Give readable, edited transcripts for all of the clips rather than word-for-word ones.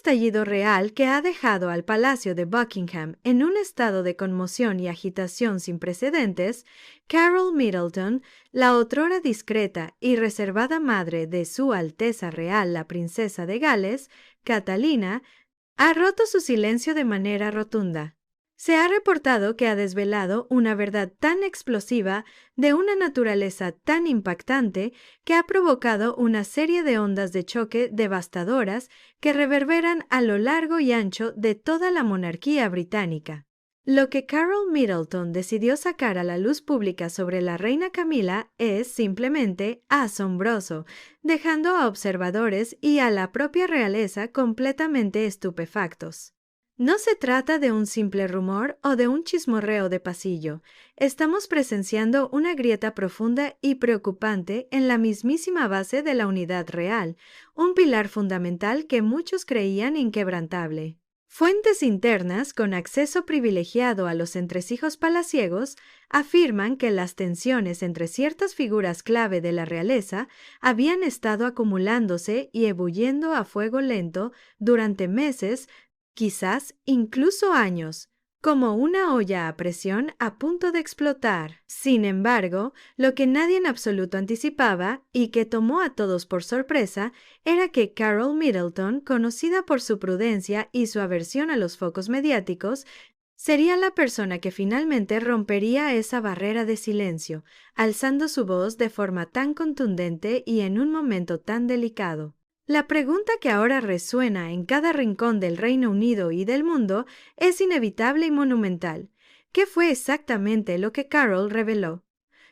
estallido real que ha dejado al Palacio de Buckingham en un estado de conmoción y agitación sin precedentes, Carol Middleton, la otrora discreta y reservada madre de Su Alteza Real la Princesa de Gales, Catalina, ha roto su silencio de manera rotunda. Se ha reportado que ha desvelado una verdad tan explosiva, de una naturaleza tan impactante, que ha provocado una serie de ondas de choque devastadoras que reverberan a lo largo y ancho de toda la monarquía británica. Lo que Carol Middleton decidió sacar a la luz pública sobre la reina Camila es simplemente asombroso, dejando a observadores y a la propia realeza completamente estupefactos. No se trata de un simple rumor o de un chismorreo de pasillo. Estamos presenciando una grieta profunda y preocupante en la mismísima base de la unidad real, un pilar fundamental que muchos creían inquebrantable. Fuentes internas con acceso privilegiado a los entresijos palaciegos afirman que las tensiones entre ciertas figuras clave de la realeza habían estado acumulándose y ebulliendo a fuego lento durante meses, quizás incluso años, como una olla a presión a punto de explotar. Sin embargo, lo que nadie en absoluto anticipaba y que tomó a todos por sorpresa era que Carol Middleton, conocida por su prudencia y su aversión a los focos mediáticos, sería la persona que finalmente rompería esa barrera de silencio, alzando su voz de forma tan contundente y en un momento tan delicado. La pregunta que ahora resuena en cada rincón del Reino Unido y del mundo es inevitable y monumental. ¿Qué fue exactamente lo que Carol reveló?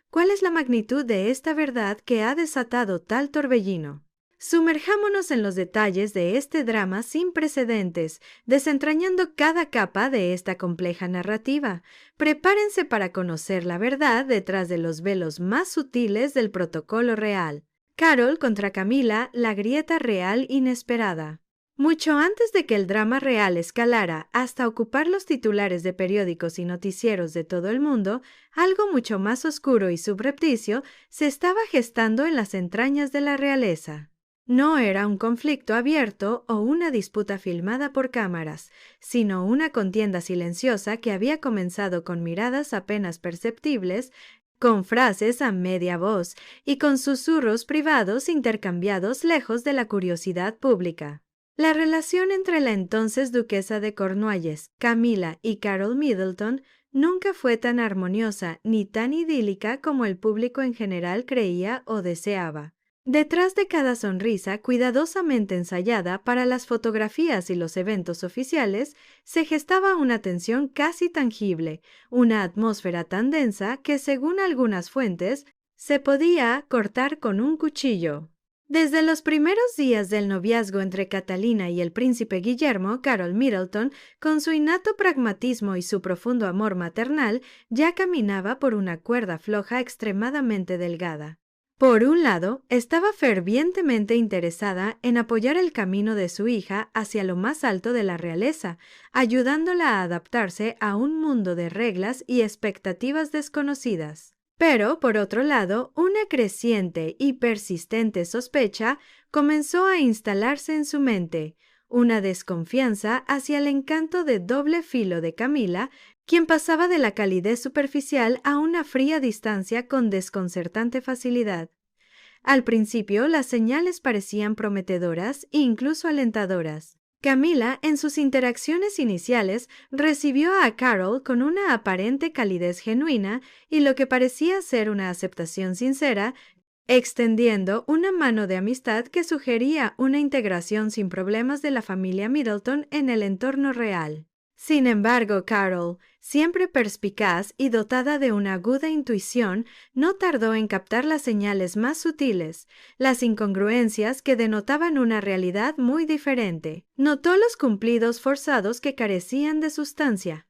¿Cuál es la magnitud de esta verdad que ha desatado tal torbellino? Sumerjámonos en los detalles de este drama sin precedentes, desentrañando cada capa de esta compleja narrativa. Prepárense para conocer la verdad detrás de los velos más sutiles del protocolo real. Carol contra Camila, la grieta real inesperada. Mucho antes de que el drama real escalara hasta ocupar los titulares de periódicos y noticieros de todo el mundo, algo mucho más oscuro y subrepticio se estaba gestando en las entrañas de la realeza. No era un conflicto abierto o una disputa filmada por cámaras, sino una contienda silenciosa que había comenzado con miradas apenas perceptibles, con frases a media voz y con susurros privados intercambiados lejos de la curiosidad pública. La relación entre la entonces duquesa de Cornualles, Camila y Carol Middleton nunca fue tan armoniosa ni tan idílica como el público en general creía o deseaba. Detrás de cada sonrisa cuidadosamente ensayada para las fotografías y los eventos oficiales, se gestaba una tensión casi tangible, una atmósfera tan densa que, según algunas fuentes, se podía cortar con un cuchillo. Desde los primeros días del noviazgo entre Catalina y el príncipe Guillermo, Carol Middleton, con su innato pragmatismo y su profundo amor maternal, ya caminaba por una cuerda floja extremadamente delgada. Por un lado, estaba fervientemente interesada en apoyar el camino de su hija hacia lo más alto de la realeza, ayudándola a adaptarse a un mundo de reglas y expectativas desconocidas. Pero, por otro lado, una creciente y persistente sospecha comenzó a instalarse en su mente, una desconfianza hacia el encanto de doble filo de Camila, quien pasaba de la calidez superficial a una fría distancia con desconcertante facilidad. Al principio, las señales parecían prometedoras e incluso alentadoras. Camila, en sus interacciones iniciales, recibió a Carol con una aparente calidez genuina y lo que parecía ser una aceptación sincera, extendiendo una mano de amistad que sugería una integración sin problemas de la familia Middleton en el entorno real. Sin embargo, Carol, siempre perspicaz y dotada de una aguda intuición, no tardó en captar las señales más sutiles, las incongruencias que denotaban una realidad muy diferente. Notó los cumplidos forzados que carecían de sustancia,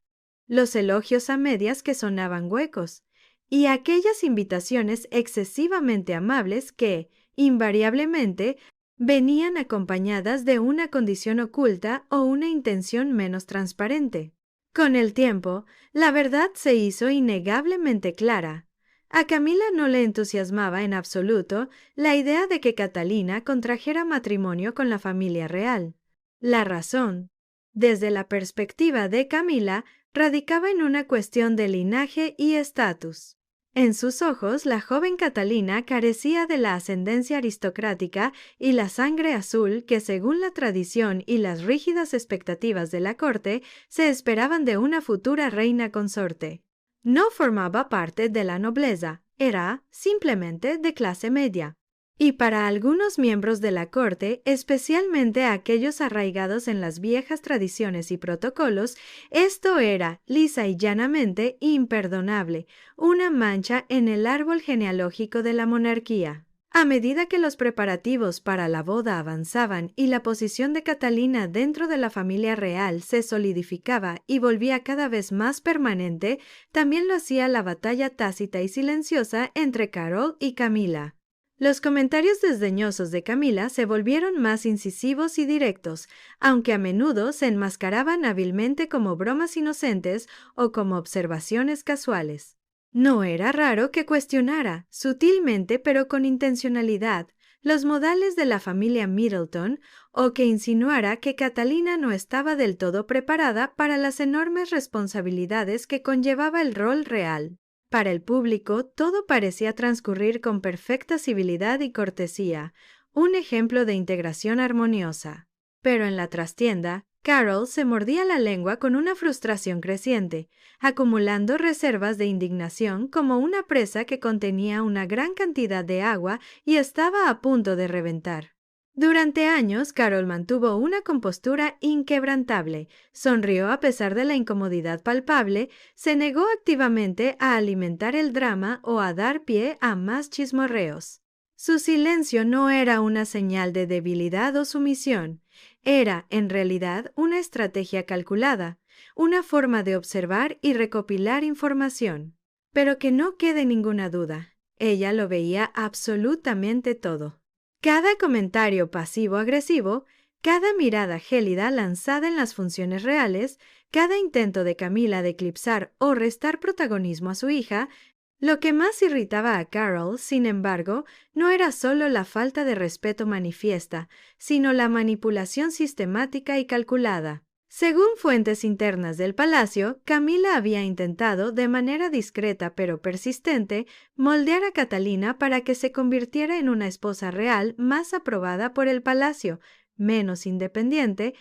los elogios a medias que sonaban huecos, y aquellas invitaciones excesivamente amables que, invariablemente, venían acompañadas de una condición oculta o una intención menos transparente. Con el tiempo, la verdad se hizo innegablemente clara. A Camila no le entusiasmaba en absoluto la idea de que Catalina contrajera matrimonio con la familia real. La razón, desde la perspectiva de Camila, radicaba en una cuestión de linaje y estatus. En sus ojos, la joven Catalina carecía de la ascendencia aristocrática y la sangre azul que, según la tradición y las rígidas expectativas de la corte, se esperaban de una futura reina consorte. No formaba parte de la nobleza, era simplemente de clase media. Y para algunos miembros de la corte, especialmente aquellos arraigados en las viejas tradiciones y protocolos, esto era, lisa y llanamente, imperdonable, una mancha en el árbol genealógico de la monarquía. A medida que los preparativos para la boda avanzaban y la posición de Catalina dentro de la familia real se solidificaba y volvía cada vez más permanente, también lo hacía la batalla tácita y silenciosa entre Carol y Camila. Los comentarios desdeñosos de Camila se volvieron más incisivos y directos, aunque a menudo se enmascaraban hábilmente como bromas inocentes o como observaciones casuales. No era raro que cuestionara, sutilmente pero con intencionalidad, los modales de la familia Middleton o que insinuara que Catalina no estaba del todo preparada para las enormes responsabilidades que conllevaba el rol real. Para el público, todo parecía transcurrir con perfecta civilidad y cortesía, un ejemplo de integración armoniosa. Pero en la trastienda, Carol se mordía la lengua con una frustración creciente, acumulando reservas de indignación como una presa que contenía una gran cantidad de agua y estaba a punto de reventar. Durante años, Carol mantuvo una compostura inquebrantable, sonrió a pesar de la incomodidad palpable, se negó activamente a alimentar el drama o a dar pie a más chismorreos. Su silencio no era una señal de debilidad o sumisión, era, en realidad, una estrategia calculada, una forma de observar y recopilar información. Pero que no quede ninguna duda, ella lo veía absolutamente todo. Cada comentario pasivo-agresivo, cada mirada gélida lanzada en las funciones reales, cada intento de Camila de eclipsar o restar protagonismo a su hija, lo que más irritaba a Carol, sin embargo, no era solo la falta de respeto manifiesta, sino la manipulación sistemática y calculada. Según fuentes internas del palacio, Camila había intentado, de manera discreta pero persistente, moldear a Catalina para que se convirtiera en una esposa real más aprobada por el palacio, menos independiente,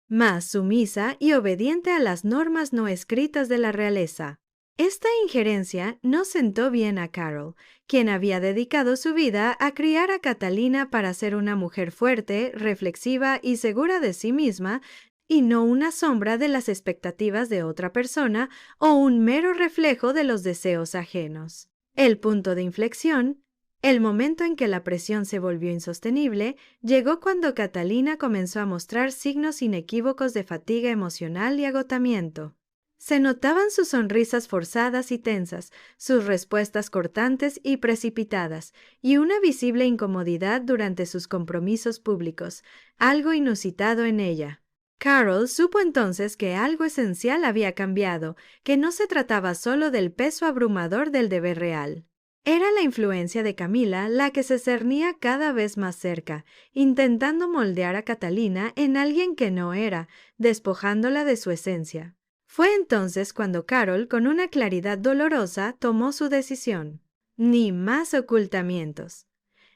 más sumisa y obediente a las normas no escritas de la realeza. Esta injerencia no sentó bien a Carol, quien había dedicado su vida a criar a Catalina para ser una mujer fuerte, reflexiva y segura de sí misma, y no una sombra de las expectativas de otra persona o un mero reflejo de los deseos ajenos. El punto de inflexión, el momento en que la presión se volvió insostenible, llegó cuando Catalina comenzó a mostrar signos inequívocos de fatiga emocional y agotamiento. Se notaban sus sonrisas forzadas y tensas, sus respuestas cortantes y precipitadas, y una visible incomodidad durante sus compromisos públicos, algo inusitado en ella. Carol supo entonces que algo esencial había cambiado, que no se trataba solo del peso abrumador del deber real. Era la influencia de Camila la que se cernía cada vez más cerca, intentando moldear a Catalina en alguien que no era, despojándola de su esencia. Fue entonces cuando Carol, con una claridad dolorosa, tomó su decisión. Ni más ocultamientos,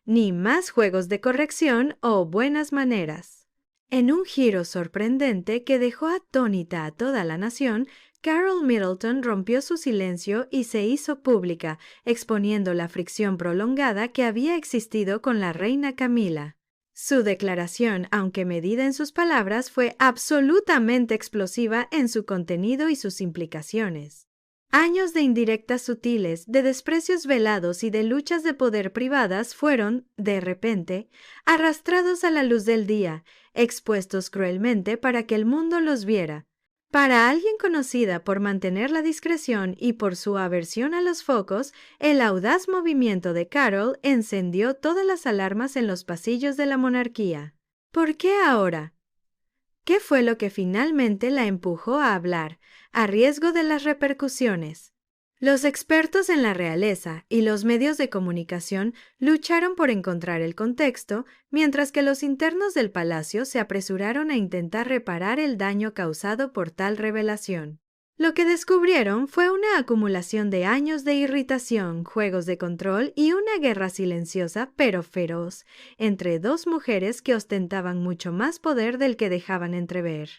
ni más juegos de corrección o buenas maneras. En un giro sorprendente que dejó atónita a toda la nación, Carol Middleton rompió su silencio y se hizo pública, exponiendo la fricción prolongada que había existido con la reina Camila. Su declaración, aunque medida en sus palabras, fue absolutamente explosiva en su contenido y sus implicaciones. Años de indirectas sutiles, de desprecios velados y de luchas de poder privadas fueron, de repente, arrastrados a la luz del día, expuestos cruelmente para que el mundo los viera. Para alguien conocida por mantener la discreción y por su aversión a los focos, el audaz movimiento de Carol encendió todas las alarmas en los pasillos de la monarquía. ¿Por qué ahora? ¿Qué fue lo que finalmente la empujó a hablar, a riesgo de las repercusiones? Los expertos en la realeza y los medios de comunicación lucharon por encontrar el contexto, mientras que los internos del palacio se apresuraron a intentar reparar el daño causado por tal revelación. Lo que descubrieron fue una acumulación de años de irritación, juegos de control y una guerra silenciosa pero feroz entre dos mujeres que ostentaban mucho más poder del que dejaban entrever.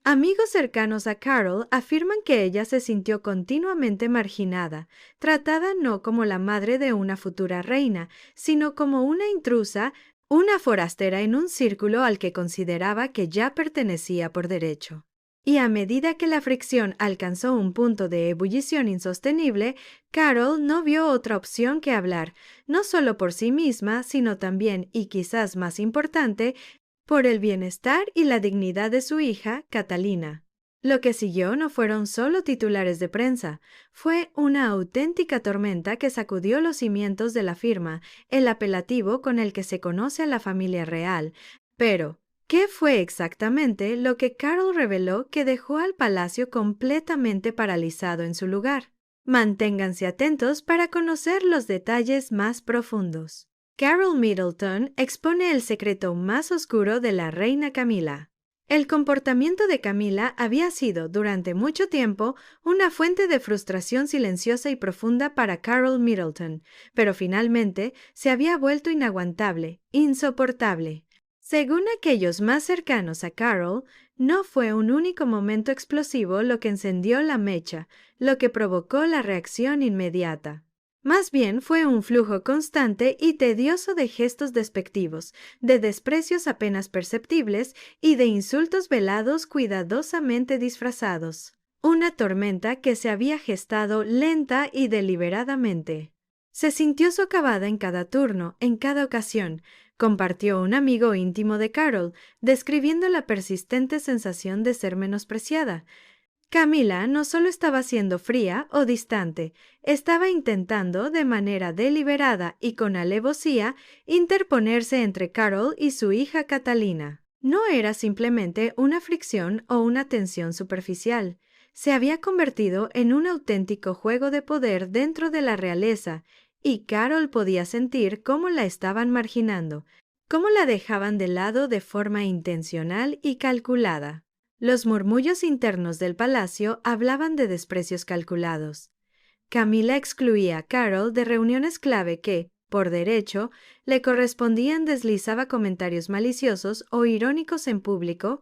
Amigos cercanos a Carol afirman que ella se sintió continuamente marginada, tratada no como la madre de una futura reina, sino como una intrusa, una forastera en un círculo al que consideraba que ya pertenecía por derecho. Y a medida que la fricción alcanzó un punto de ebullición insostenible, Carol no vio otra opción que hablar, no solo por sí misma, sino también, y quizás más importante, por el bienestar y la dignidad de su hija, Catalina. Lo que siguió no fueron solo titulares de prensa, fue una auténtica tormenta que sacudió los cimientos de la firma, el apelativo con el que se conoce a la familia real. Pero, ¿qué fue exactamente lo que Carol reveló que dejó al palacio completamente paralizado en su lugar? Manténganse atentos para conocer los detalles más profundos. Carol Middleton expone el secreto más oscuro de la reina Camila. El comportamiento de Camila había sido, durante mucho tiempo, una fuente de frustración silenciosa y profunda para Carol Middleton, pero finalmente se había vuelto inaguantable, insoportable. Según aquellos más cercanos a Carol, no fue un único momento explosivo lo que encendió la mecha, lo que provocó la reacción inmediata. Más bien fue un flujo constante y tedioso de gestos despectivos, de desprecios apenas perceptibles y de insultos velados cuidadosamente disfrazados. Una tormenta que se había gestado lenta y deliberadamente. Se sintió socavada en cada turno, en cada ocasión, compartió un amigo íntimo de Carol, describiendo la persistente sensación de ser menospreciada. Camila no solo estaba siendo fría o distante, estaba intentando, de manera deliberada y con alevosía, interponerse entre Carol y su hija Catalina. No era simplemente una fricción o una tensión superficial. Se había convertido en un auténtico juego de poder dentro de la realeza, y Carol podía sentir cómo la estaban marginando, cómo la dejaban de lado de forma intencional y calculada. Los murmullos internos del palacio hablaban de desprecios calculados. Camila excluía a Carol de reuniones clave que, por derecho, le correspondían. Deslizaba comentarios maliciosos o irónicos en público,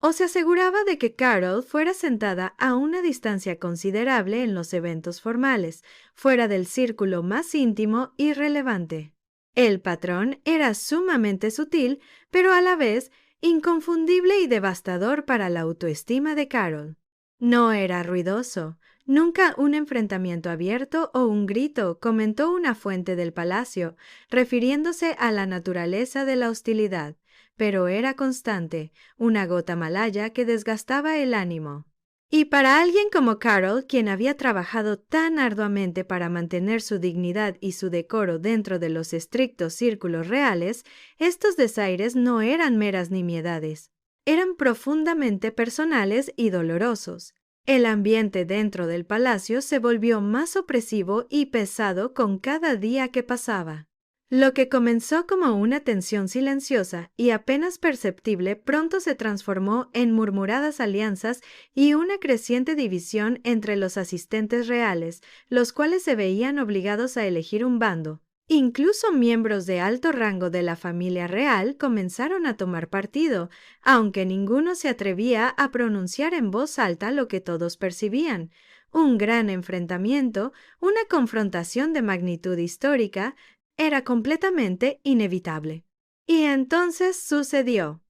o se aseguraba de que Carol fuera sentada a una distancia considerable en los eventos formales, fuera del círculo más íntimo y relevante. El patrón era sumamente sutil, pero a la vez inconfundible y devastador para la autoestima de Carol. No era ruidoso, nunca un enfrentamiento abierto o un grito, comentó una fuente del palacio, refiriéndose a la naturaleza de la hostilidad, pero era constante, una gota malaya que desgastaba el ánimo. Y para alguien como Carol, quien había trabajado tan arduamente para mantener su dignidad y su decoro dentro de los estrictos círculos reales, estos desaires no eran meras nimiedades. Eran profundamente personales y dolorosos. El ambiente dentro del palacio se volvió más opresivo y pesado con cada día que pasaba. Lo que comenzó como una tensión silenciosa y apenas perceptible pronto se transformó en murmuradas alianzas y una creciente división entre los asistentes reales, los cuales se veían obligados a elegir un bando. Incluso miembros de alto rango de la familia real comenzaron a tomar partido, aunque ninguno se atrevía a pronunciar en voz alta lo que todos percibían. Un gran enfrentamiento, una confrontación de magnitud histórica, era completamente inevitable. Y entonces sucedió.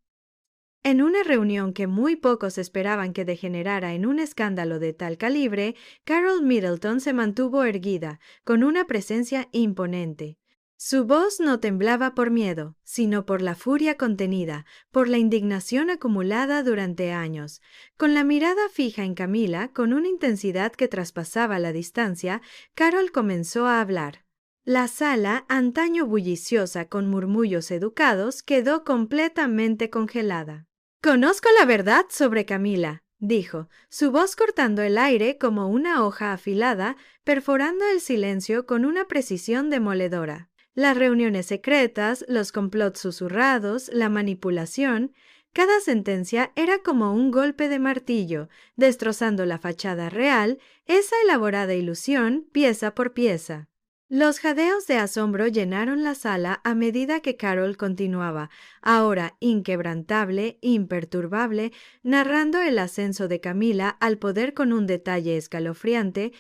En una reunión que muy pocos esperaban que degenerara en un escándalo de tal calibre, Carol Middleton se mantuvo erguida, con una presencia imponente. Su voz no temblaba por miedo, sino por la furia contenida, por la indignación acumulada durante años. Con la mirada fija en Camila, con una intensidad que traspasaba la distancia, Carol comenzó a hablar. La sala, antaño bulliciosa con murmullos educados, quedó completamente congelada. «Conozco la verdad sobre Camila», dijo, su voz cortando el aire como una hoja afilada, perforando el silencio con una precisión demoledora. Las reuniones secretas, los complots susurrados, la manipulación, cada sentencia era como un golpe de martillo, destrozando la fachada real, esa elaborada ilusión, pieza por pieza. Los jadeos de asombro llenaron la sala a medida que Carol continuaba, ahora inquebrantable, imperturbable, narrando el ascenso de Camila al poder con un detalle escalofriante,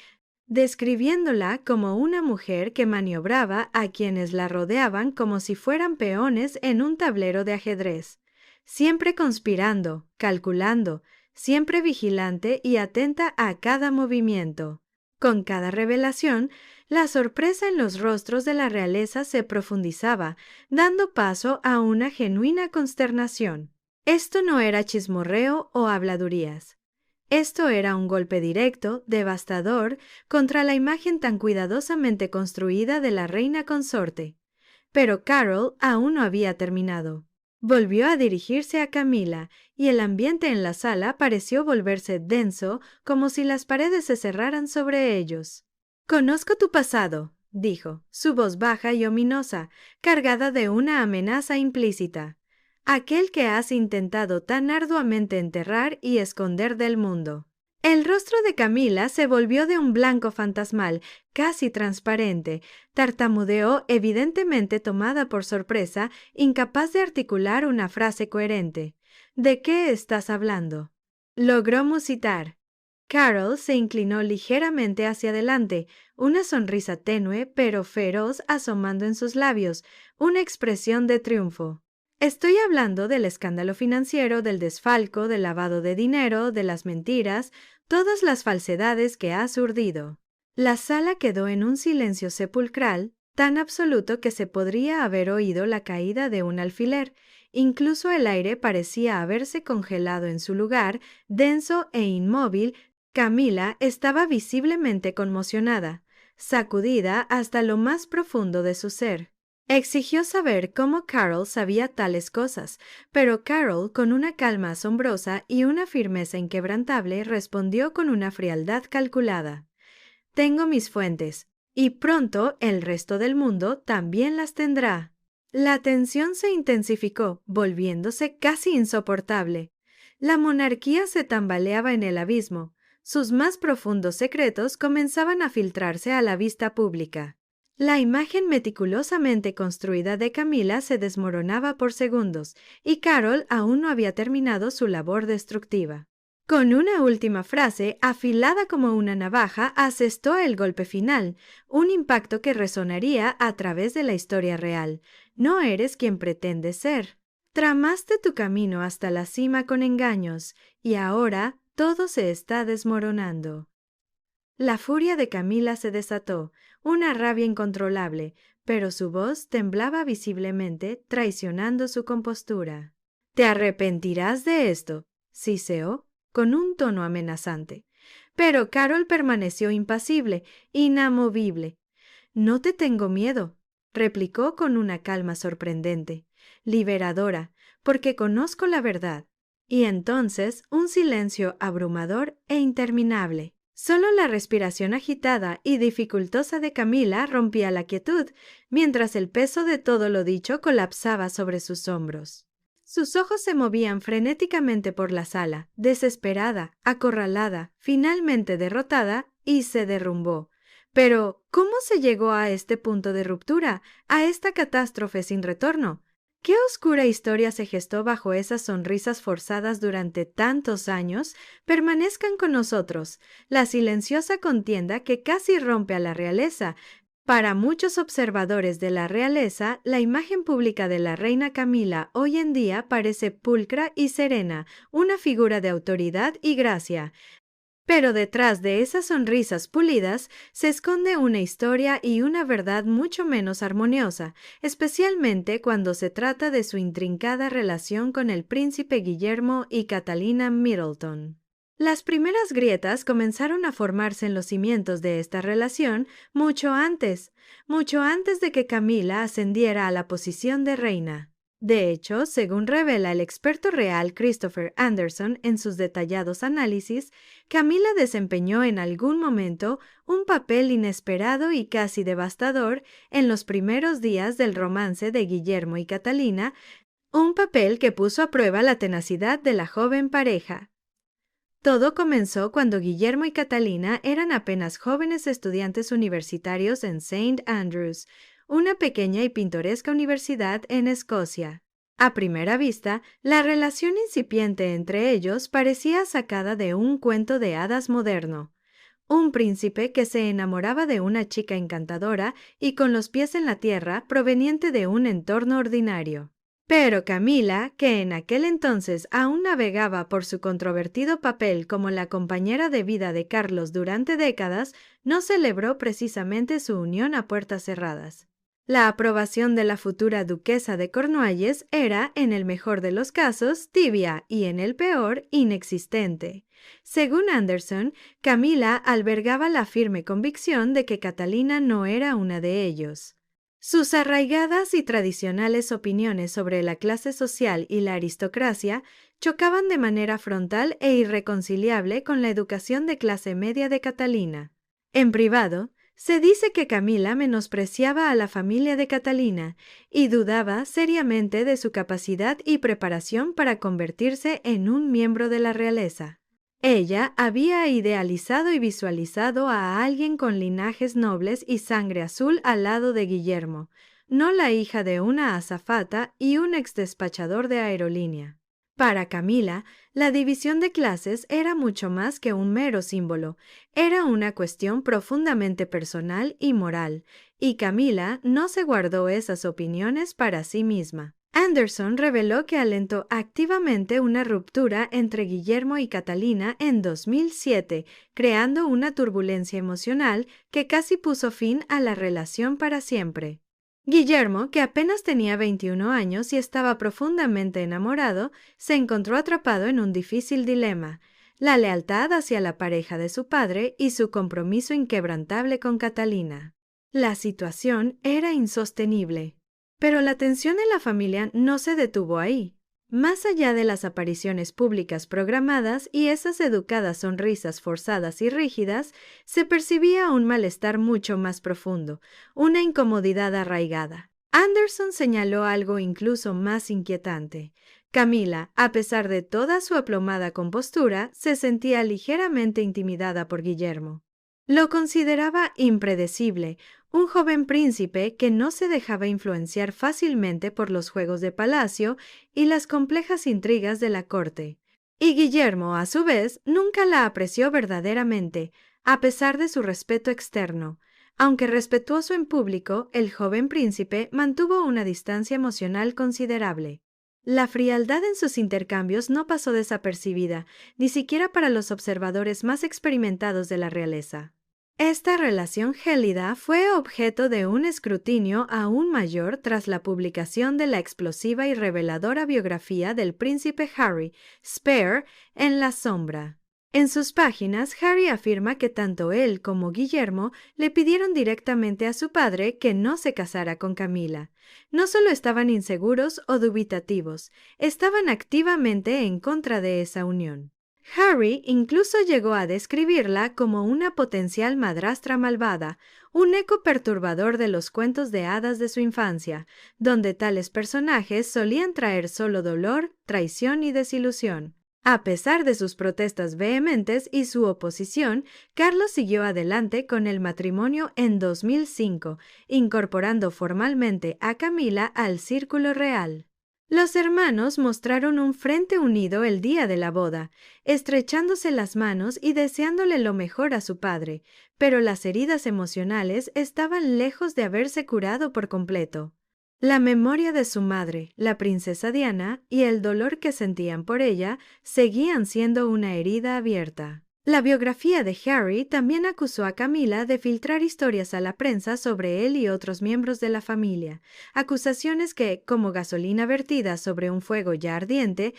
describiéndola como una mujer que maniobraba a quienes la rodeaban como si fueran peones en un tablero de ajedrez, siempre conspirando, calculando, siempre vigilante y atenta a cada movimiento. Con cada revelación, la sorpresa en los rostros de la realeza se profundizaba, dando paso a una genuina consternación. Esto no era chismorreo o habladurías. Esto era un golpe directo, devastador, contra la imagen tan cuidadosamente construida de la reina consorte. Pero Carol aún no había terminado. Volvió a dirigirse a Camila, y el ambiente en la sala pareció volverse denso, como si las paredes se cerraran sobre ellos. «Conozco tu pasado», dijo, su voz baja y ominosa, cargada de una amenaza implícita. «Aquel que has intentado tan arduamente enterrar y esconder del mundo». El rostro de Camila se volvió de un blanco fantasmal, casi transparente. Tartamudeó, evidentemente tomada por sorpresa, incapaz de articular una frase coherente. «¿De qué estás hablando?». Logró musitar. Carol se inclinó ligeramente hacia adelante, una sonrisa tenue pero feroz asomando en sus labios, una expresión de triunfo. «Estoy hablando del escándalo financiero, del desfalco, del lavado de dinero, de las mentiras, todas las falsedades que has urdido». La sala quedó en un silencio sepulcral, tan absoluto que se podría haber oído la caída de un alfiler. Incluso el aire parecía haberse congelado en su lugar, denso e inmóvil. Camila estaba visiblemente conmocionada, sacudida hasta lo más profundo de su ser. Exigió saber cómo Carol sabía tales cosas, pero Carol, con una calma asombrosa y una firmeza inquebrantable, respondió con una frialdad calculada. «Tengo mis fuentes, y pronto el resto del mundo también las tendrá». La tensión se intensificó, volviéndose casi insoportable. La monarquía se tambaleaba en el abismo. Sus más profundos secretos comenzaban a filtrarse a la vista pública. La imagen meticulosamente construida de Camila se desmoronaba por segundos, y Carol aún no había terminado su labor destructiva. Con una última frase, afilada como una navaja, asestó el golpe final, un impacto que resonaría a través de la historia real. «No eres quien pretendes ser. Tramaste tu camino hasta la cima con engaños, y ahora todo se está desmoronando». La furia de Camila se desató, una rabia incontrolable, pero su voz temblaba visiblemente, traicionando su compostura. «Te arrepentirás de esto», siseó, con un tono amenazante. Pero Carol permaneció impasible, inamovible. «No te tengo miedo», replicó con una calma sorprendente, liberadora, porque conozco la verdad. Y entonces un silencio abrumador e interminable. Solo la respiración agitada y dificultosa de Camila rompía la quietud, mientras el peso de todo lo dicho colapsaba sobre sus hombros. Sus ojos se movían frenéticamente por la sala, desesperada, acorralada, finalmente derrotada, y se derrumbó. Pero, ¿cómo se llegó a este punto de ruptura, a esta catástrofe sin retorno? ¿Qué oscura historia se gestó bajo esas sonrisas forzadas durante tantos años? Permanezcan con nosotros, la silenciosa contienda que casi rompe a la realeza. Para muchos observadores de la realeza, la imagen pública de la reina Camila hoy en día parece pulcra y serena, una figura de autoridad y gracia. Pero detrás de esas sonrisas pulidas se esconde una historia y una verdad mucho menos armoniosa, especialmente cuando se trata de su intrincada relación con el príncipe Guillermo y Catalina Middleton. Las primeras grietas comenzaron a formarse en los cimientos de esta relación mucho antes de que Camila ascendiera a la posición de reina. De hecho, según revela el experto real Christopher Anderson en sus detallados análisis, Camila desempeñó en algún momento un papel inesperado y casi devastador en los primeros días del romance de Guillermo y Catalina, un papel que puso a prueba la tenacidad de la joven pareja. Todo comenzó cuando Guillermo y Catalina eran apenas jóvenes estudiantes universitarios en St. Andrews, una pequeña y pintoresca universidad en Escocia. A primera vista, la relación incipiente entre ellos parecía sacada de un cuento de hadas moderno. Un príncipe que se enamoraba de una chica encantadora y con los pies en la tierra proveniente de un entorno ordinario. Pero Camila, que en aquel entonces aún navegaba por su controvertido papel como la compañera de vida de Carlos durante décadas, no celebró precisamente su unión a puertas cerradas. La aprobación de la futura duquesa de Cornualles era, en el mejor de los casos, tibia y, en el peor, inexistente. Según Anderson, Camila albergaba la firme convicción de que Catalina no era una de ellos. Sus arraigadas y tradicionales opiniones sobre la clase social y la aristocracia chocaban de manera frontal e irreconciliable con la educación de clase media de Catalina. En privado, se dice que Camila menospreciaba a la familia de Catalina y dudaba seriamente de su capacidad y preparación para convertirse en un miembro de la realeza. Ella había idealizado y visualizado a alguien con linajes nobles y sangre azul al lado de Guillermo, no la hija de una azafata y un exdespachador de aerolínea. Para Camila, la división de clases era mucho más que un mero símbolo, era una cuestión profundamente personal y moral, y Camila no se guardó esas opiniones para sí misma. Anderson reveló que alentó activamente una ruptura entre Guillermo y Catalina en 2007, creando una turbulencia emocional que casi puso fin a la relación para siempre. Guillermo, que apenas tenía 21 años y estaba profundamente enamorado, se encontró atrapado en un difícil dilema: la lealtad hacia la pareja de su padre y su compromiso inquebrantable con Catalina. La situación era insostenible. Pero la tensión en la familia no se detuvo ahí. Más allá de las apariciones públicas programadas y esas educadas sonrisas forzadas y rígidas, se percibía un malestar mucho más profundo, una incomodidad arraigada. Anderson señaló algo incluso más inquietante. Camila, a pesar de toda su aplomada compostura, se sentía ligeramente intimidada por Guillermo. Lo consideraba impredecible, un joven príncipe que no se dejaba influenciar fácilmente por los juegos de palacio y las complejas intrigas de la corte. Y Guillermo, a su vez, nunca la apreció verdaderamente, a pesar de su respeto externo. Aunque respetuoso en público, el joven príncipe mantuvo una distancia emocional considerable. La frialdad en sus intercambios no pasó desapercibida, ni siquiera para los observadores más experimentados de la realeza. Esta relación gélida fue objeto de un escrutinio aún mayor tras la publicación de la explosiva y reveladora biografía del príncipe Harry, Spare, en La Sombra. En sus páginas, Harry afirma que tanto él como Guillermo le pidieron directamente a su padre que no se casara con Camila. No solo estaban inseguros o dubitativos, estaban activamente en contra de esa unión. Harry incluso llegó a describirla como una potencial madrastra malvada, un eco perturbador de los cuentos de hadas de su infancia, donde tales personajes solían traer solo dolor, traición y desilusión. A pesar de sus protestas vehementes y su oposición, Carlos siguió adelante con el matrimonio en 2005, incorporando formalmente a Camila al círculo real. Los hermanos mostraron un frente unido el día de la boda, estrechándose las manos y deseándole lo mejor a su padre, pero las heridas emocionales estaban lejos de haberse curado por completo. La memoria de su madre, la princesa Diana, y el dolor que sentían por ella seguían siendo una herida abierta. La biografía de Harry también acusó a Camila de filtrar historias a la prensa sobre él y otros miembros de la familia, acusaciones que, como gasolina vertida sobre un fuego ya ardiente,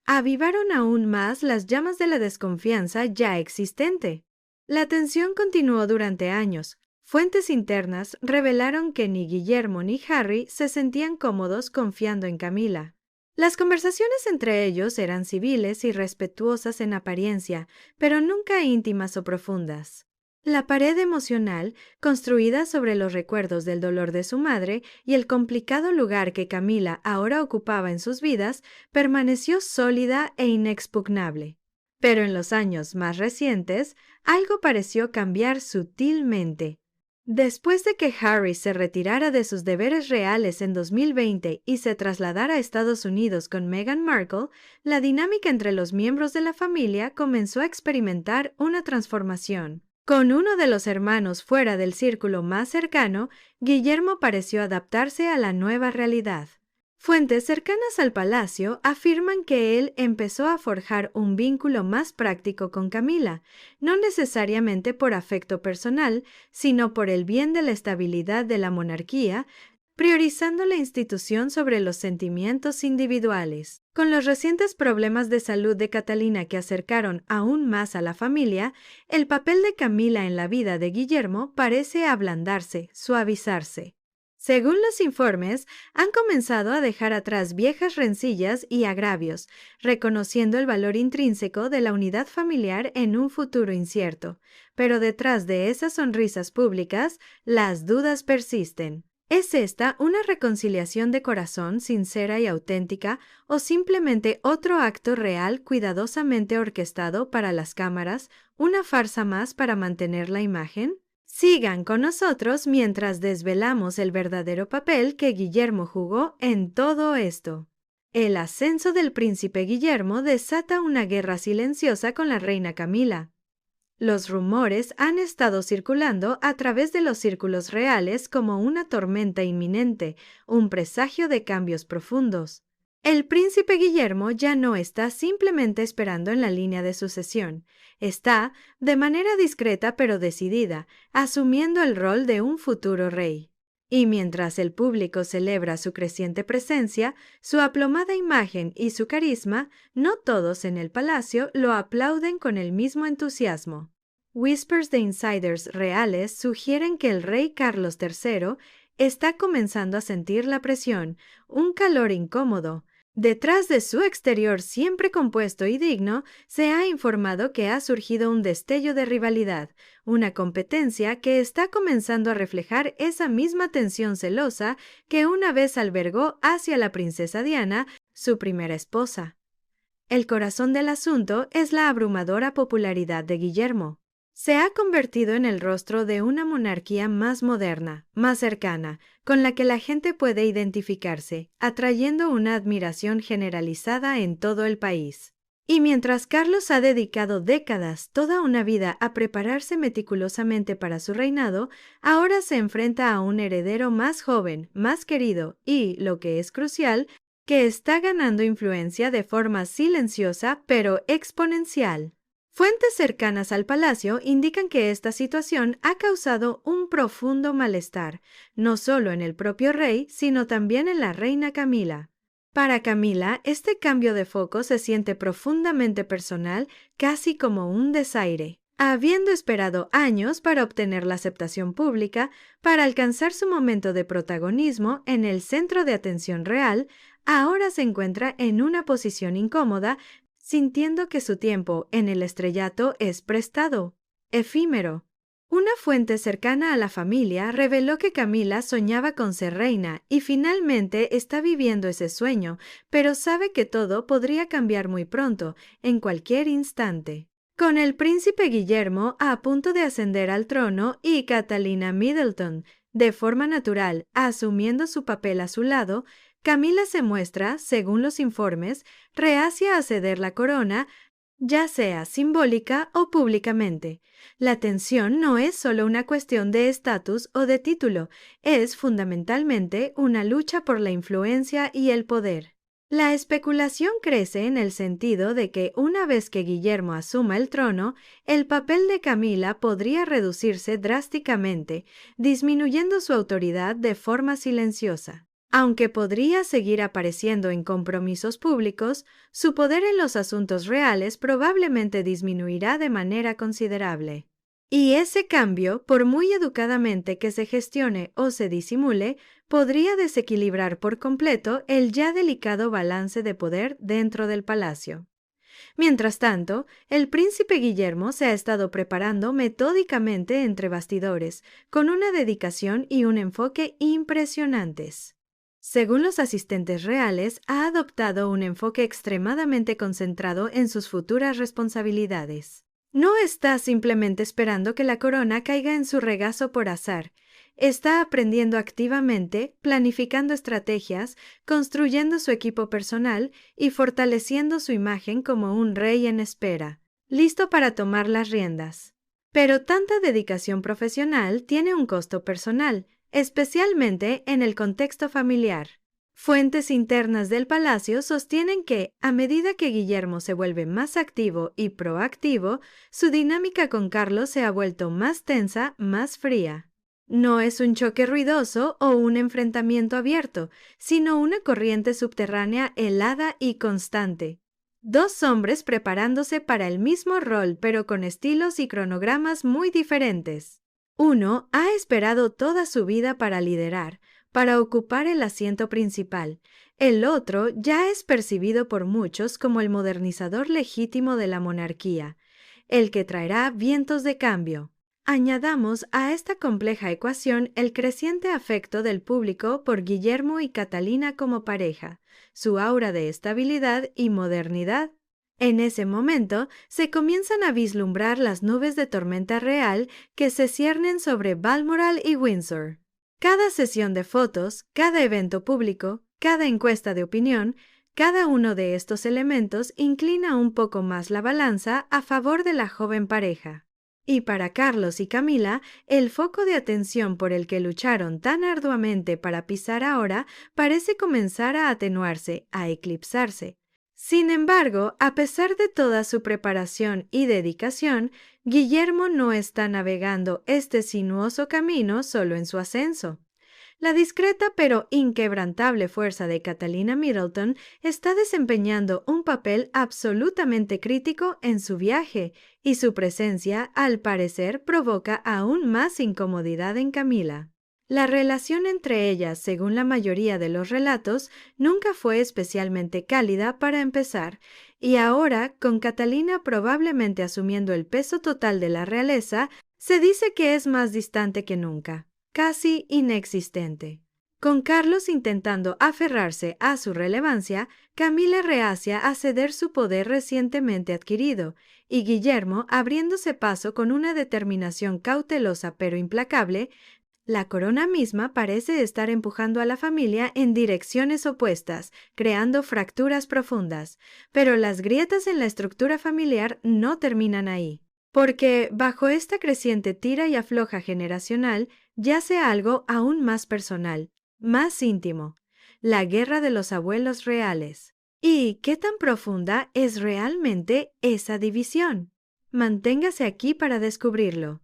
avivaron aún más las llamas de la desconfianza ya existente. La tensión continuó durante años. Fuentes internas revelaron que ni Guillermo ni Harry se sentían cómodos confiando en Camila. Las conversaciones entre ellos eran civiles y respetuosas en apariencia, pero nunca íntimas o profundas. La pared emocional, construida sobre los recuerdos del dolor de su madre y el complicado lugar que Camila ahora ocupaba en sus vidas, permaneció sólida e inexpugnable. Pero en los años más recientes, algo pareció cambiar sutilmente. Después de que Harry se retirara de sus deberes reales en 2020 y se trasladara a Estados Unidos con Meghan Markle, la dinámica entre los miembros de la familia comenzó a experimentar una transformación. Con uno de los hermanos fuera del círculo más cercano, Guillermo pareció adaptarse a la nueva realidad. Fuentes cercanas al palacio afirman que él empezó a forjar un vínculo más práctico con Camila, no necesariamente por afecto personal, sino por el bien de la estabilidad de la monarquía, priorizando la institución sobre los sentimientos individuales. Con los recientes problemas de salud de Catalina que acercaron aún más a la familia, el papel de Camila en la vida de Guillermo parece ablandarse, suavizarse. Según los informes, han comenzado a dejar atrás viejas rencillas y agravios, reconociendo el valor intrínseco de la unidad familiar en un futuro incierto. Pero detrás de esas sonrisas públicas, las dudas persisten. ¿Es esta una reconciliación de corazón sincera y auténtica o simplemente otro acto real cuidadosamente orquestado para las cámaras, una farsa más para mantener la imagen? Sigan con nosotros mientras desvelamos el verdadero papel que Guillermo jugó en todo esto. El ascenso del príncipe Guillermo desata una guerra silenciosa con la reina Camila. Los rumores han estado circulando a través de los círculos reales como una tormenta inminente, un presagio de cambios profundos. El príncipe Guillermo ya no está simplemente esperando en la línea de sucesión. Está, de manera discreta pero decidida, asumiendo el rol de un futuro rey. Y mientras el público celebra su creciente presencia, su aplomada imagen y su carisma, no todos en el palacio lo aplauden con el mismo entusiasmo. Whispers de insiders reales sugieren que el rey Carlos III está comenzando a sentir la presión, un calor incómodo. Detrás de su exterior siempre compuesto y digno, se ha informado que ha surgido un destello de rivalidad, una competencia que está comenzando a reflejar esa misma tensión celosa que una vez albergó hacia la princesa Diana, su primera esposa. El corazón del asunto es la abrumadora popularidad de Guillermo. Se ha convertido en el rostro de una monarquía más moderna, más cercana, con la que la gente puede identificarse, atrayendo una admiración generalizada en todo el país. Y mientras Carlos ha dedicado décadas, toda una vida a prepararse meticulosamente para su reinado, ahora se enfrenta a un heredero más joven, más querido y, lo que es crucial, que está ganando influencia de forma silenciosa pero exponencial. Fuentes cercanas al palacio indican que esta situación ha causado un profundo malestar, no solo en el propio rey, sino también en la reina Camila. Para Camila, este cambio de foco se siente profundamente personal, casi como un desaire. Habiendo esperado años para obtener la aceptación pública, para alcanzar su momento de protagonismo en el centro de atención real, ahora se encuentra en una posición incómoda, sintiendo que su tiempo en el estrellato es prestado, efímero. Una fuente cercana a la familia reveló que Camila soñaba con ser reina y finalmente está viviendo ese sueño, pero sabe que todo podría cambiar muy pronto, en cualquier instante. Con el príncipe Guillermo a punto de ascender al trono y Catalina Middleton, de forma natural, asumiendo su papel a su lado, Camila se muestra, según los informes, reacia a ceder la corona, ya sea simbólica o públicamente. La tensión no es solo una cuestión de estatus o de título, es fundamentalmente una lucha por la influencia y el poder. La especulación crece en el sentido de que una vez que Guillermo asuma el trono, el papel de Camila podría reducirse drásticamente, disminuyendo su autoridad de forma silenciosa. Aunque podría seguir apareciendo en compromisos públicos, su poder en los asuntos reales probablemente disminuirá de manera considerable. Y ese cambio, por muy educadamente que se gestione o se disimule, podría desequilibrar por completo el ya delicado balance de poder dentro del palacio. Mientras tanto, el príncipe Guillermo se ha estado preparando metódicamente entre bastidores, con una dedicación y un enfoque impresionantes. Según los asistentes reales, ha adoptado un enfoque extremadamente concentrado en sus futuras responsabilidades. No está simplemente esperando que la corona caiga en su regazo por azar. Está aprendiendo activamente, planificando estrategias, construyendo su equipo personal y fortaleciendo su imagen como un rey en espera, listo para tomar las riendas. Pero tanta dedicación profesional tiene un costo personal, especialmente en el contexto familiar. Fuentes internas del palacio sostienen que, a medida que Guillermo se vuelve más activo y proactivo, su dinámica con Carlos se ha vuelto más tensa, más fría. No es un choque ruidoso o un enfrentamiento abierto, sino una corriente subterránea helada y constante. Dos hombres preparándose para el mismo rol, pero con estilos y cronogramas muy diferentes. Uno ha esperado toda su vida para liderar, para ocupar el asiento principal. El otro ya es percibido por muchos como el modernizador legítimo de la monarquía, el que traerá vientos de cambio. Añadamos a esta compleja ecuación el creciente afecto del público por Guillermo y Catalina como pareja, su aura de estabilidad y modernidad. En ese momento se comienzan a vislumbrar las nubes de tormenta real que se ciernen sobre Balmoral y Windsor. Cada sesión de fotos, cada evento público, cada encuesta de opinión, cada uno de estos elementos inclina un poco más la balanza a favor de la joven pareja. Y para Carlos y Camila, el foco de atención por el que lucharon tan arduamente para pisar ahora parece comenzar a atenuarse, a eclipsarse. Sin embargo, a pesar de toda su preparación y dedicación, Guillermo no está navegando este sinuoso camino solo en su ascenso. La discreta pero inquebrantable fuerza de Catalina Middleton está desempeñando un papel absolutamente crítico en su viaje, y su presencia, al parecer, provoca aún más incomodidad en Camila. La relación entre ellas, según la mayoría de los relatos, nunca fue especialmente cálida para empezar, y ahora, con Catalina probablemente asumiendo el peso total de la realeza, se dice que es más distante que nunca. Casi inexistente. Con Carlos intentando aferrarse a su relevancia, Camila reacia a ceder su poder recientemente adquirido, y Guillermo abriéndose paso con una determinación cautelosa pero implacable. La corona misma parece estar empujando a la familia en direcciones opuestas, creando fracturas profundas, pero las grietas en la estructura familiar no terminan ahí. Porque bajo esta creciente tira y afloja generacional yace algo aún más personal, más íntimo, la guerra de los abuelos reales. ¿Y qué tan profunda es realmente esa división? Manténgase aquí para descubrirlo.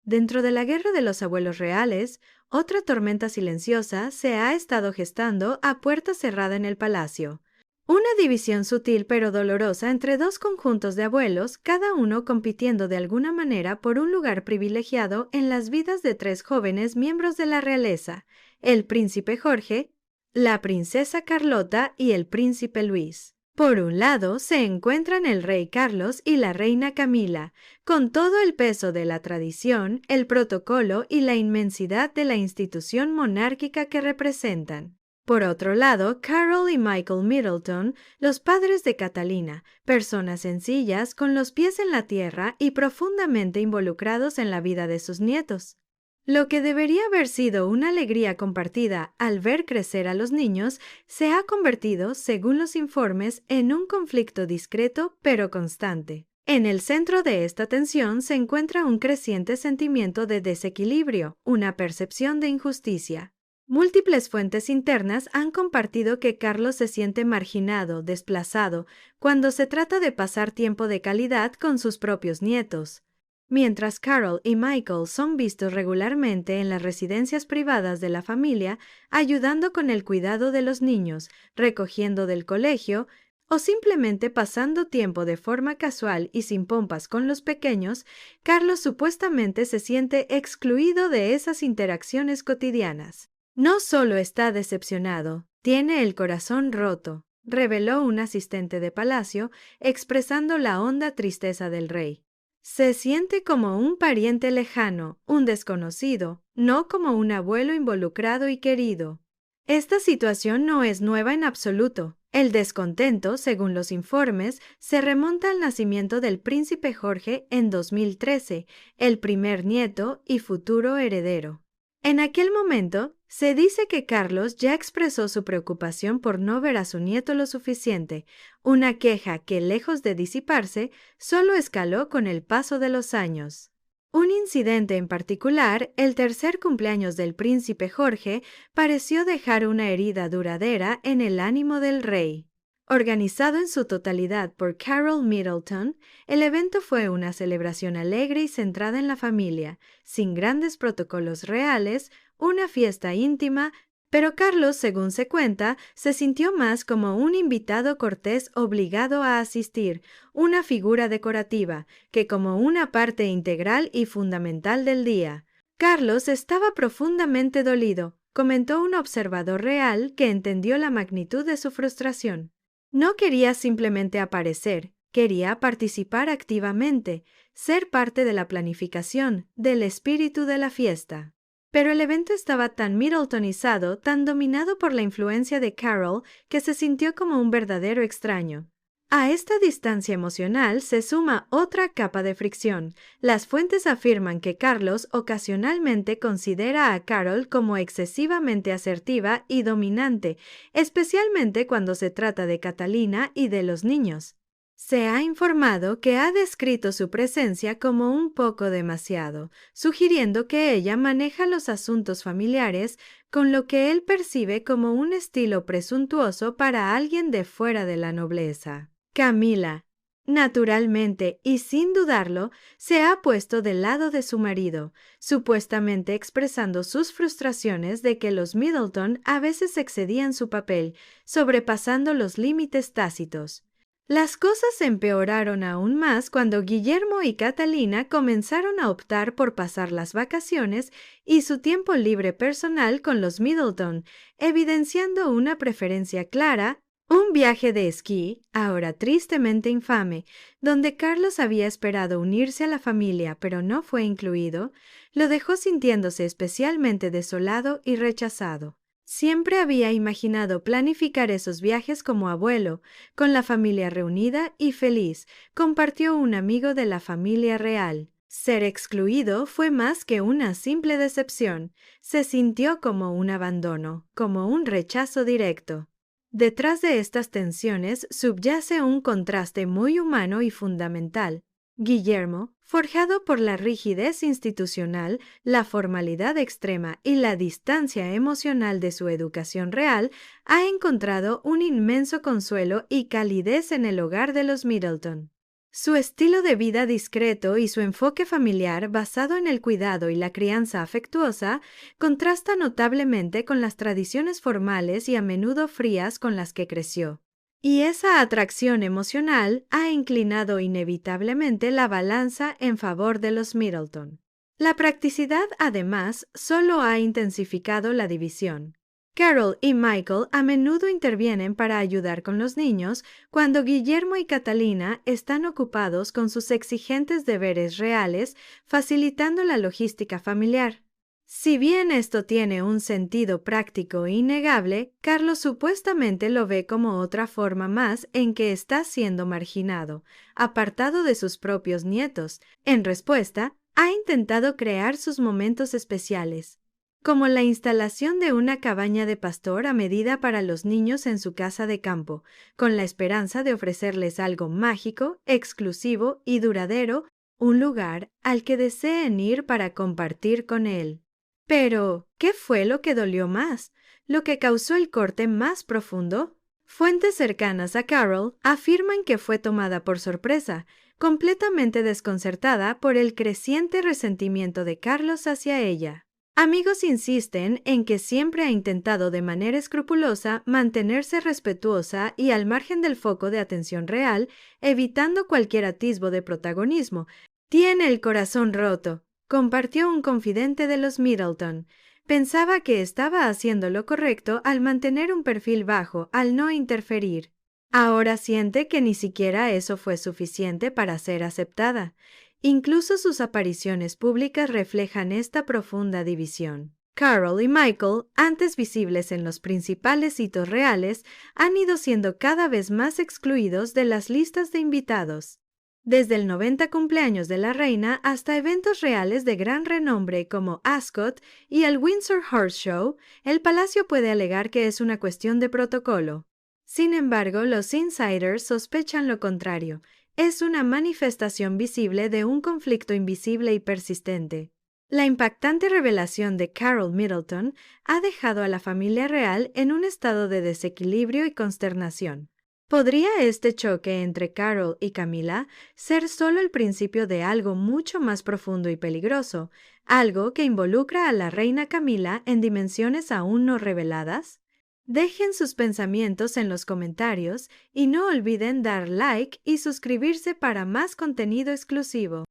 Dentro de la guerra de los abuelos reales, otra tormenta silenciosa se ha estado gestando a puerta cerrada en el palacio. Una división sutil pero dolorosa entre dos conjuntos de abuelos, cada uno compitiendo de alguna manera por un lugar privilegiado en las vidas de tres jóvenes miembros de la realeza, el príncipe Jorge, la princesa Carlota y el príncipe Luis. Por un lado se encuentran el rey Carlos y la reina Camila, con todo el peso de la tradición, el protocolo y la inmensidad de la institución monárquica que representan. Por otro lado, Carol y Michael Middleton, los padres de Catalina, personas sencillas, con los pies en la tierra y profundamente involucrados en la vida de sus nietos. Lo que debería haber sido una alegría compartida al ver crecer a los niños, se ha convertido, según los informes, en un conflicto discreto pero constante. En el centro de esta tensión se encuentra un creciente sentimiento de desequilibrio, una percepción de injusticia. Múltiples fuentes internas han compartido que Carlos se siente marginado, desplazado, cuando se trata de pasar tiempo de calidad con sus propios nietos. Mientras Carol y Michael son vistos regularmente en las residencias privadas de la familia, ayudando con el cuidado de los niños, recogiendo del colegio o simplemente pasando tiempo de forma casual y sin pompas con los pequeños, Carlos supuestamente se siente excluido de esas interacciones cotidianas. No solo está decepcionado, tiene el corazón roto, reveló un asistente de palacio, expresando la honda tristeza del rey. Se siente como un pariente lejano, un desconocido, no como un abuelo involucrado y querido. Esta situación no es nueva en absoluto. El descontento, según los informes, se remonta al nacimiento del príncipe Jorge en 2013, el primer nieto y futuro heredero. En aquel momento, se dice que Carlos ya expresó su preocupación por no ver a su nieto lo suficiente, una queja que, lejos de disiparse, solo escaló con el paso de los años. Un incidente en particular, el tercer cumpleaños del príncipe Jorge, pareció dejar una herida duradera en el ánimo del rey. Organizado en su totalidad por Carol Middleton, el evento fue una celebración alegre y centrada en la familia, sin grandes protocolos reales, una fiesta íntima, pero Carlos, según se cuenta, se sintió más como un invitado cortés obligado a asistir, una figura decorativa, que como una parte integral y fundamental del día. Carlos estaba profundamente dolido, comentó un observador real que entendió la magnitud de su frustración. No quería simplemente aparecer, quería participar activamente, ser parte de la planificación, del espíritu de la fiesta. Pero el evento estaba tan Middletonizado, tan dominado por la influencia de Carol, que se sintió como un verdadero extraño. A esta distancia emocional se suma otra capa de fricción. Las fuentes afirman que Carlos ocasionalmente considera a Carol como excesivamente asertiva y dominante, especialmente cuando se trata de Catalina y de los niños. Se ha informado que ha descrito su presencia como un poco demasiado, sugiriendo que ella maneja los asuntos familiares con lo que él percibe como un estilo presuntuoso para alguien de fuera de la nobleza. Camila, naturalmente y sin dudarlo, se ha puesto del lado de su marido, supuestamente expresando sus frustraciones de que los Middleton a veces excedían su papel, sobrepasando los límites tácitos. Las cosas empeoraron aún más cuando Guillermo y Catalina comenzaron a optar por pasar las vacaciones y su tiempo libre personal con los Middleton, evidenciando una preferencia clara. Un viaje de esquí, ahora tristemente infame, donde Carlos había esperado unirse a la familia pero no fue incluido, lo dejó sintiéndose especialmente desolado y rechazado. Siempre había imaginado planificar esos viajes como abuelo, con la familia reunida y feliz, compartió un amigo de la familia real. Ser excluido fue más que una simple decepción, se sintió como un abandono, como un rechazo directo. Detrás de estas tensiones subyace un contraste muy humano y fundamental. Guillermo, forjado por la rigidez institucional, la formalidad extrema y la distancia emocional de su educación real, ha encontrado un inmenso consuelo y calidez en el hogar de los Middleton. Su estilo de vida discreto y su enfoque familiar basado en el cuidado y la crianza afectuosa contrasta notablemente con las tradiciones formales y a menudo frías con las que creció. Y esa atracción emocional ha inclinado inevitablemente la balanza en favor de los Middleton. La practicidad, además, solo ha intensificado la división. Carol y Michael a menudo intervienen para ayudar con los niños cuando Guillermo y Catalina están ocupados con sus exigentes deberes reales, facilitando la logística familiar. Si bien esto tiene un sentido práctico innegable, Carlos supuestamente lo ve como otra forma más en que está siendo marginado, apartado de sus propios nietos. En respuesta, ha intentado crear sus momentos especiales, como la instalación de una cabaña de pastor a medida para los niños en su casa de campo, con la esperanza de ofrecerles algo mágico, exclusivo y duradero, un lugar al que deseen ir para compartir con él. Pero, ¿qué fue lo que dolió más? ¿Lo que causó el corte más profundo? Fuentes cercanas a Carol afirman que fue tomada por sorpresa, completamente desconcertada por el creciente resentimiento de Carlos hacia ella. Amigos insisten en que siempre ha intentado de manera escrupulosa mantenerse respetuosa y al margen del foco de atención real, evitando cualquier atisbo de protagonismo. Tiene el corazón roto, compartió un confidente de los Middleton. Pensaba que estaba haciendo lo correcto al mantener un perfil bajo, al no interferir. Ahora siente que ni siquiera eso fue suficiente para ser aceptada. Incluso sus apariciones públicas reflejan esta profunda división. Carol y Michael, antes visibles en los principales hitos reales, han ido siendo cada vez más excluidos de las listas de invitados. Desde el 90 cumpleaños de la reina hasta eventos reales de gran renombre como Ascot y el Windsor Horse Show, el palacio puede alegar que es una cuestión de protocolo. Sin embargo, los insiders sospechan lo contrario. Es una manifestación visible de un conflicto invisible y persistente. La impactante revelación de Carol Middleton ha dejado a la familia real en un estado de desequilibrio y consternación. ¿Podría este choque entre Carol y Camila ser solo el principio de algo mucho más profundo y peligroso, algo que involucra a la reina Camila en dimensiones aún no reveladas? Dejen sus pensamientos en los comentarios y no olviden dar like y suscribirse para más contenido exclusivo.